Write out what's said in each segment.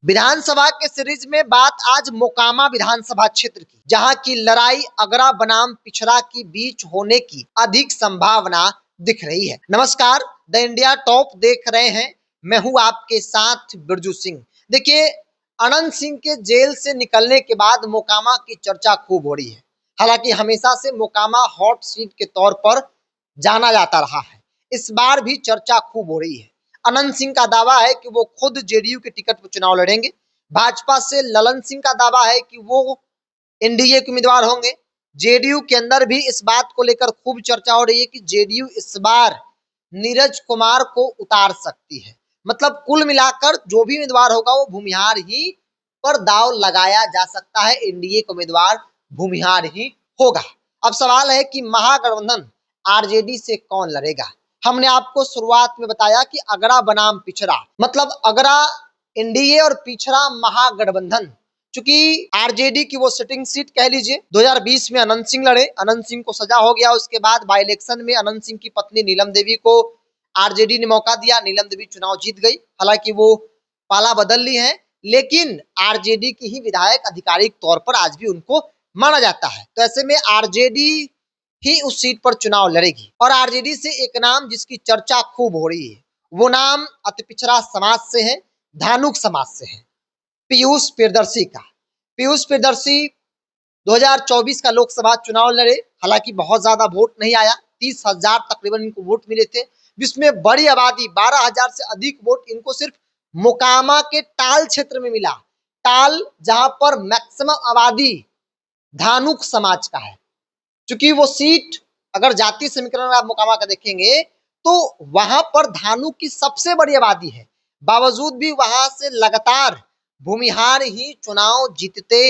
विधानसभा के सीरीज में बात आज मोकामा विधानसभा क्षेत्र की, जहां की लड़ाई अगरा बनाम पिछड़ा के बीच होने की अधिक संभावना दिख रही है। नमस्कार, द इंडिया टॉप देख रहे हैं, मैं हूं आपके साथ बिरजू सिंह। देखिए, अनंत सिंह के जेल से निकलने के बाद मोकामा की चर्चा खूब हो रही है। हालांकि हमेशा से मोकामा हॉट सीट के तौर पर जाना जाता रहा है, इस बार भी चर्चा खूब हो रही है। अनंत सिंह का दावा है कि वो खुद जेडीयू के टिकट पर चुनाव लड़ेंगे। भाजपा से ललन सिंह का दावा है कि वो एनडीए के उम्मीदवार होंगे। जेडीयू के अंदर भी इस बात को लेकर खूब चर्चा हो रही है कि जेडीयू इस बार नीरज कुमार को उतार सकती है। मतलब कुल मिलाकर जो भी उम्मीदवार होगा वो भूमिहार ही पर दाव लगाया जा सकता है। एनडीए का उम्मीदवार भूमिहार ही होगा। अब सवाल है कि महागठबंधन आरजेडी से कौन लड़ेगा। हमने आपको शुरुआत में बताया कि अगरा बनाम पिछड़ा, मतलब अगरा एनडीए और पिछड़ा महागठबंधन। चूंकि आरजेडी की वो सिटिंग सीट कह लीजिए, 2020 में अनंत सिंह लड़े, अनंत सिंह को सजा हो गया। उसके बाद बाई इलेक्शन में अनंत सिंह की पत्नी नीलम देवी को आरजेडी ने मौका दिया, नीलम देवी चुनाव जीत गई। हालांकि वो पाला बदल ली है, लेकिन आरजेडी की ही विधायक आधिकारिक तौर पर आज भी उनको माना जाता है। तो ऐसे में आरजेडी ही उस सीट पर चुनाव लड़ेगी। और आरजेडी से एक नाम जिसकी चर्चा खूब हो रही है, वो नाम अति पिछड़ा समाज से है, धानुक समाज से है, पीयूष प्रियदर्शी का। पीयूष प्रियदर्शी 2024 का लोकसभा चुनाव लड़े। हालांकि बहुत ज्यादा वोट नहीं आया, 30,000 तकरीबन इनको वोट मिले थे, जिसमें बड़ी आबादी 12,000 से अधिक वोट इनको सिर्फ मोकामा के टाल क्षेत्र में मिला। टाल जहां पर मैक्सिमम आबादी धानुक समाज का है। क्योंकि वो सीट अगर जातीय समीकरण आप मोकामा का देखेंगे तो वहां पर धानुक की सबसे बड़ी आबादी है, बावजूद भी वहां से लगातार भूमिहार ही चुनाव जीतते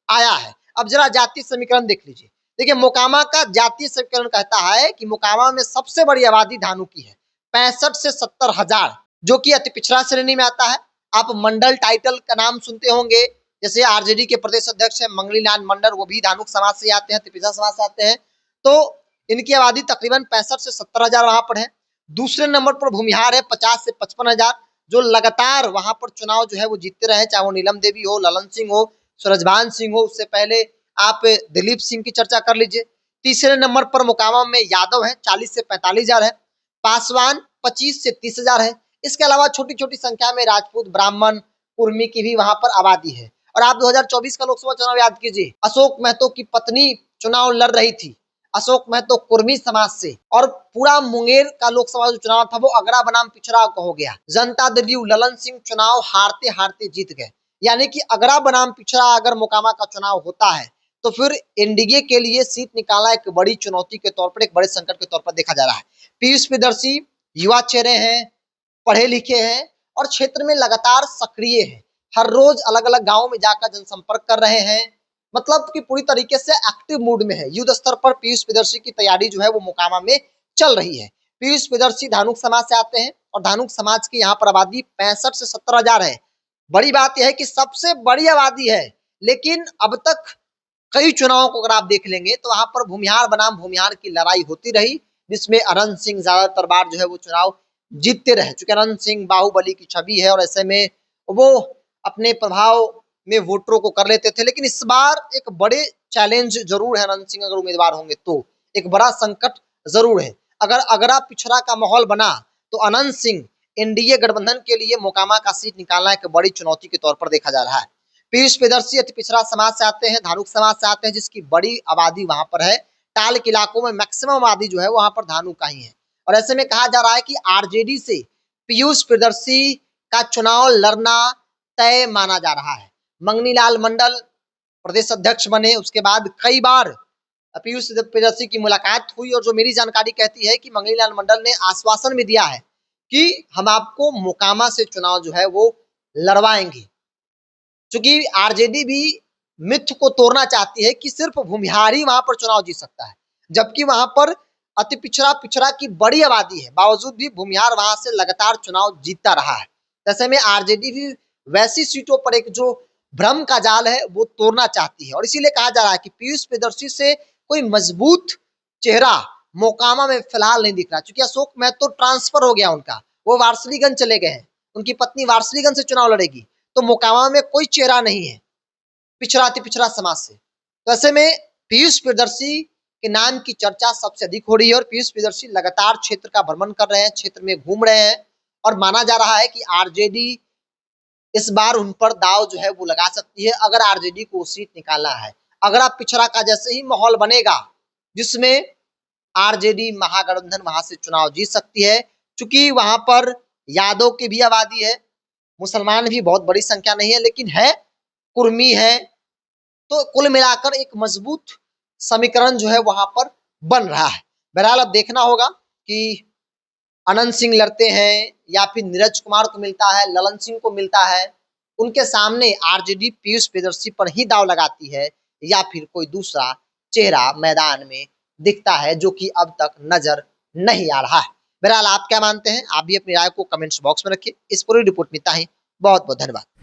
आया है। अब जरा जातीय समीकरण देख लीजिए। देखिए, मोकामा का जातीय समीकरण कहता है कि मोकामा में सबसे बड़ी आबादी धानुक की है, 65 से 70,000, जो कि अति पिछड़ा श्रेणी में आता है। आप मंडल टाइटल का नाम सुनते होंगे, जैसे आरजेडी के प्रदेश अध्यक्ष है मंगली लाल मंडल, वो भी धानुक समाज से आते हैं, पिछड़ा समाज से आते हैं। तो इनकी आबादी तकरीबन 65 से 70,000 वहां पर है। दूसरे नंबर पर भूमिहार है 50 से 55,000, जो लगातार वहां पर चुनाव जो है वो जीतते रहे, चाहे वो नीलम देवी हो, ललन सिंह हो, सूरजभान सिंह हो, उससे पहले आप दिलीप सिंह की चर्चा कर लीजिए। तीसरे नंबर पर मोकामा में यादव है, 40 से 45,000 है। पासवान 25 से 30,000 है। इसके अलावा छोटी छोटी संख्या में राजपूत, ब्राह्मण, कुर्मी की भी वहां पर आबादी है। और आप 2024 का लोकसभा चुनाव याद कीजिए, अशोक महतो की पत्नी चुनाव लड़ रही थी, अशोक महतो कुर्मी समाज से। और पूरा मुंगेर का लोकसभा जो चुनाव था वो अगरा बनाम पिछड़ा का हो गया। जनता दल ललन सिंह चुनाव हारते हारते जीत गए। यानी कि अगरा बनाम पिछड़ा अगर मोकामा का चुनाव होता है तो फिर एनडीए के लिए सीट निकालना एक बड़ी चुनौती के तौर पर, एक बड़े संकट के तौर पर देखा जा रहा है। पीयूष प्रियदर्शी युवा चेहरे हैं, पढ़े लिखे हैं और क्षेत्र में लगातार सक्रिय है। हर रोज अलग अलग गाँव में जाकर जनसंपर्क कर रहे हैं, मतलब कि पूरी तरीके से एक्टिव मूड में है। युद्ध स्तर पर पीयूष प्रियदर्शी की तैयारी जो है वो मोकामा में चल रही है। पीयूष प्रियदर्शी धानुक समाज से आते हैं और धानुक समाज की यहाँ पर आबादी 65 से 70,000 है। बड़ी बात यह है कि सबसे बड़ी आबादी है, लेकिन अब तक कई चुनावों को अगर आप देख लेंगे तो वहां पर भूमिहार बनाम भूमिहार की लड़ाई होती रही, जिसमें अनंत सिंह ज्यादातर बार जो है वो चुनाव जीतते रहे। चूंकि अनंत सिंह बाहुबली की छवि है और ऐसे में वो अपने प्रभाव में वोटरों को कर लेते थे। लेकिन इस बार एक बड़े चैलेंज जरूर है, अनंत सिंह अगर उम्मीदवार होंगे तो एक बड़ा संकट जरूर है। अगर अगरा पिछड़ा का माहौल बना तो अनंत सिंह एनडीए गठबंधन के लिए मोकामा का सीट निकालना एक बड़ी चुनौती के तौर पर देखा जा रहा है। पीयूष प्रियदर्शी अति पिछड़ा समाज से आते हैं, धानुक समाज से आते हैं, जिसकी बड़ी आबादी वहां पर है। टाल के इलाकों में मैक्सिमम आबादी जो है वहां पर धानुक का ही है। और ऐसे में कहा जा रहा है कि आरजेडी से पीयूष प्रियदर्शी का चुनाव लड़ना तय माना जा रहा है। मंगनी लाल मंडल प्रदेश अध्यक्ष बने, उसके बाद कई बार पीयूष प्रियदर्शी की मुलाकात हुई और जो मेरी जानकारी कहती है कि मंगनी लाल मंडल ने आश्वासन भी दिया है कि हम आपको मोकामा से चुनाव जो है वो लड़वाएंगे। क्योंकि आरजेडी भी मिथ को तोड़ना चाहती है कि सिर्फ भूमिहार ही वहां पर चुनाव जीत सकता है, जबकि वहां पर अति पिछड़ा की बड़ी आबादी है, बावजूद भी भूमिहार वहां से लगातार चुनाव जीतता रहा है। ऐसे में आरजेडी भी वैसी सीटों पर एक जो भ्रम का जाल है वो तोड़ना चाहती है। और इसीलिए कहा जा रहा है कि पीयूष प्रियदर्शी से कोई मजबूत चेहरा मोकामा में फिलहाल नहीं दिख रहा, क्योंकि अशोक महतो ट्रांसफर हो गया उनका, वो वारसलीगंज चले गए हैं, उनकी पत्नी वारसलीगंज से चुनाव लड़ेगी। तो मोकामा में कोई चेहरा नहीं है पिछड़ा अति पिछड़ा समाज से। तो ऐसे में पीयूष प्रियदर्शी के नाम की चर्चा सबसे अधिक हो रही है और पीयूष प्रियदर्शी लगातार क्षेत्र का भ्रमण कर रहे हैं, क्षेत्र में घूम रहे हैं और माना जा रहा है कि आरजेडी इस बार उन पर दाव जो है वो लगा सकती है अगर आरजेडी को सीट निकालना है। अगर आप पिछड़ा का जैसे ही माहौल बनेगा जिसमें आरजेडी महागठबंधन वहां से चुनाव जीत सकती है, क्योंकि वहां पर यादव की भी आबादी है, मुसलमान भी बहुत बड़ी संख्या नहीं है लेकिन है, कुर्मी है, तो कुल मिलाकर एक मजबूत समीकरण जो है वहां पर बन रहा है। बहरहाल अब देखना होगा कि अनंत सिंह लड़ते हैं या फिर नीरज कुमार को मिलता है, ललन सिंह को मिलता है, उनके सामने आरजेडी पीयूष प्रियदर्शी पर ही दाव लगाती है या फिर कोई दूसरा चेहरा मैदान में दिखता है जो कि अब तक नजर नहीं आ रहा है। बहरहाल आप क्या मानते हैं? आप भी अपनी राय को कमेंट्स बॉक्स में रखिए। इस पूरी रिपोर्ट में इतना ही। बहुत बहुत धन्यवाद।